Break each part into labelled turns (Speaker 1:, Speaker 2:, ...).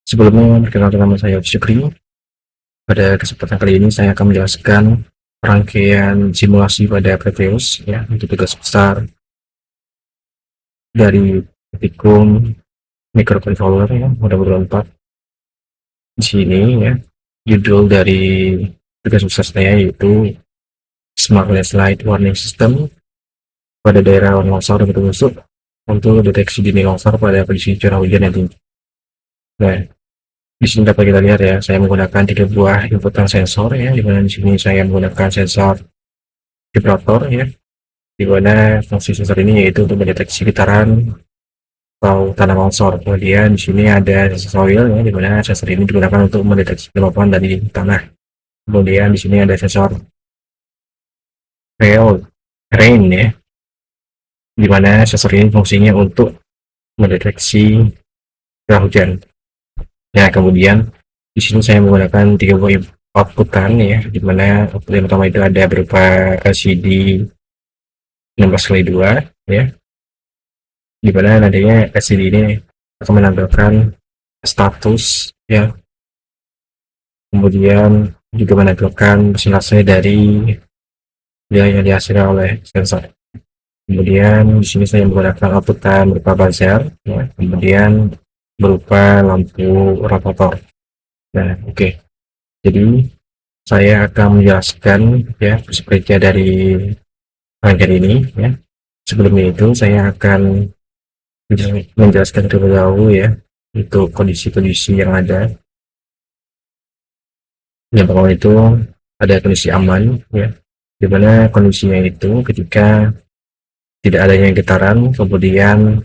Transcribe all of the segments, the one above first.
Speaker 1: Sebelumnya, perkenalkan nama saya Syukri. Pada kesempatan kali ini saya akan menjelaskan rangkaian simulasi pada Proteus ya untuk tugas besar dari praktikum microcontroller ya modul 4. Di sini ya judul dari tugas besar saya yaitu Smart Light Warning System pada daerah longsor dan tusuk untuk deteksi dini longsor pada kondisi curah hujan yang tinggi. Nah, di sini dapat kita lihat ya, saya menggunakan 3 buah inputan sensor ya, di mana di sini saya menggunakan sensor vibrator ya, di mana fungsi sensor ini yaitu untuk mendeteksi getaran atau tanah longsor. Kemudian di sini ada sensor soil ya, di mana sensor ini digunakan untuk mendeteksi kelembapan dari tanah. Kemudian di sini ada sensor rain ya, di mana sensor ini fungsinya untuk mendeteksi curah hujan. Nah, kemudian di sini saya menggunakan 3 buah outputan ya, di mana output yang pertama itu ada berupa LCD 16x2 ya, di mana nantinya LCD ini akan menampilkan status ya, kemudian juga menampilkan presentasi dari yang dihasilkan oleh sensor. Kemudian di sini saya menggunakan outputan berupa buzzer ya, kemudian berupa lampu rotator. Nah, oke. Jadi saya akan menjelaskan ya kerja dari rangkaian ini ya. Sebelum itu saya akan menjelaskan terlebih dahulu ya untuk kondisi-kondisi yang ada. Yang pertama itu ada kondisi aman ya, dimana kondisinya itu ketika tidak adanya getaran, kemudian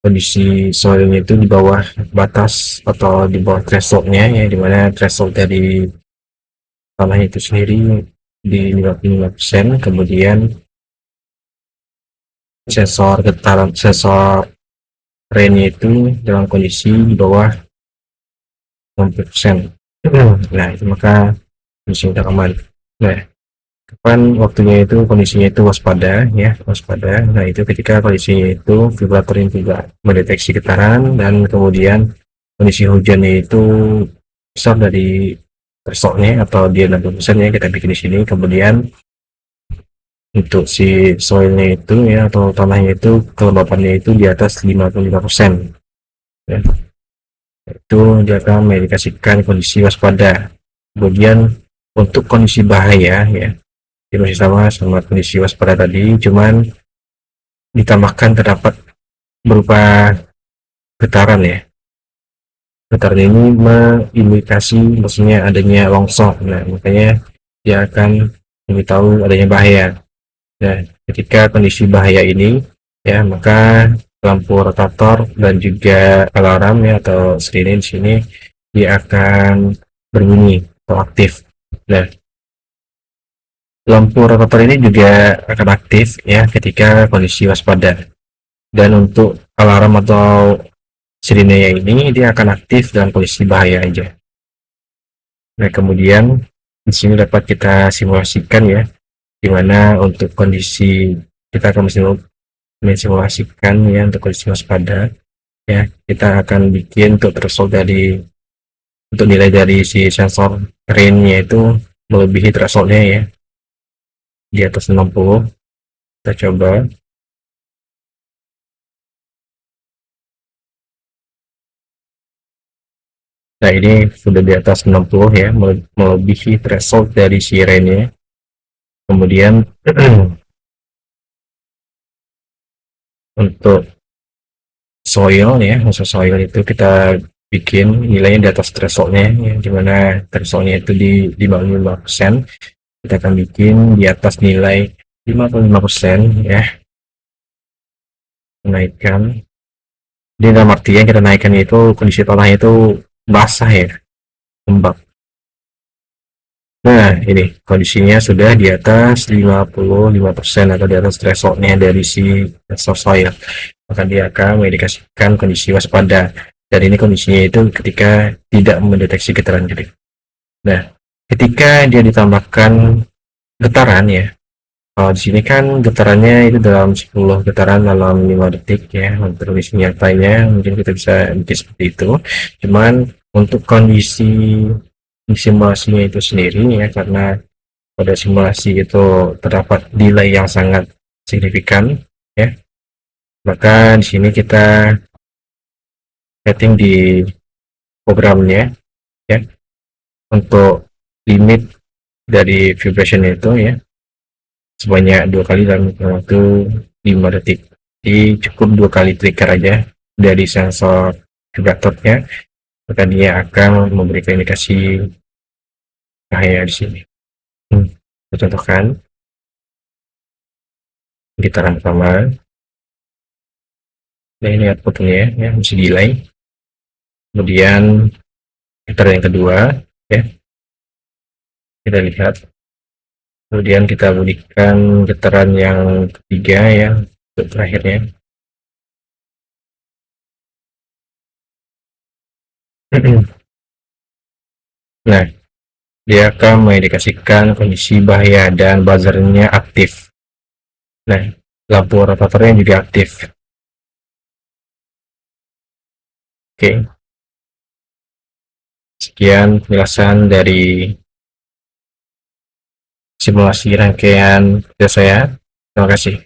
Speaker 1: kondisi soilnya itu di bawah batas atau di bawah thresholdnya ya, dimana threshold dari tanah itu sendiri di 55%, kemudian sensor rainnya itu dalam kondisi di bawah 60%. Nah, itu maka kondisi udah aman. Nah, kapan waktunya itu kondisinya itu waspada ya, waspada. Nah, itu ketika kondisinya itu vibrator ini juga mendeteksi getaran dan kemudian kondisi hujannya itu besar dari thresholdnya atau dia 60% ya, kita bikin di sini. Kemudian untuk si soilnya itu ya atau tanahnya itu kelembapannya itu di atas 55% ya. Itu dia akan mengindikasikan kondisi waspada. Kemudian untuk kondisi bahaya ya, ini masih sama kondisi waspada tadi, cuman ditambahkan terdapat berupa getaran ya. Getaran ini mengindikasi maksudnya adanya longsor. Nah, makanya dia akan memberitahu adanya bahaya. Nah, ketika kondisi bahaya ini ya, maka lampu rotator dan juga alarm ya atau sirine di sini dia akan berbunyi atau aktif. Nah, lampu rotator ini juga akan aktif ya ketika kondisi waspada. Dan untuk alarm atau sirine ini dia akan aktif dalam kondisi bahaya aja. Nah, kemudian di sini dapat kita simulasikan ya, dimana untuk kondisi kita akan mensimulasikan ya untuk kondisi waspada ya, kita akan bikin untuk threshold dari untuk nilai dari si sensor rainnya itu melebihi thresholdnya ya di atas 60. Kita coba. Nah, ini sudah di atas 60 ya, melebihi threshold dari si rainnya. Kemudian untuk soil ya, unsur soil itu kita bikin nilainya di atas thresholdnya ya, dimana thresholdnya itu di bawah 5%. Kita akan bikin di atas nilai 55% ya, menaikkan. Di dalam artian kita naikkan itu kondisi tanahnya itu basah ya, lembab. Nah, ini kondisinya sudah di atas 55% atau di atas thresholdnya dari si sensor soil. Maka dia akan mengindikasikan kondisi waspada. Dan ini kondisinya itu ketika tidak mendeteksi getaran gede. Nah, ketika dia ditambahkan getaran ya,
Speaker 2: Kalau
Speaker 1: di sini kan getarannya itu dalam 10 getaran dalam 5 detik ya. Untuk kondisi nyatanya mungkin kita bisa bikin seperti itu. Cuman untuk kondisi di simulasinya itu sendiri ya, karena pada simulasi itu terdapat delay yang sangat signifikan ya. Maka di sini kita setting di programnya ya, untuk limit dari vibration itu ya, sebanyak 2 kali dalam waktu 5 detik. Jadi cukup 2 kali trigger aja dari sensor vibratornya, maka dia akan memberikan indikasi bahaya di sini. Saya contohkan getaran pertama. Nah, ini outputnya ya, masih delay. Kemudian getaran yang kedua ya, kita lihat. Kemudian kita bunyikan getaran yang ketiga ya, untuk terakhirnya. Nah, dia akan mengindikasikan kondisi bahaya dan buzzernya aktif. Nah, lampu rotatornya juga aktif. Oke, sekian penjelasan dari simulasi rangkaian kerja saya. Terima kasih.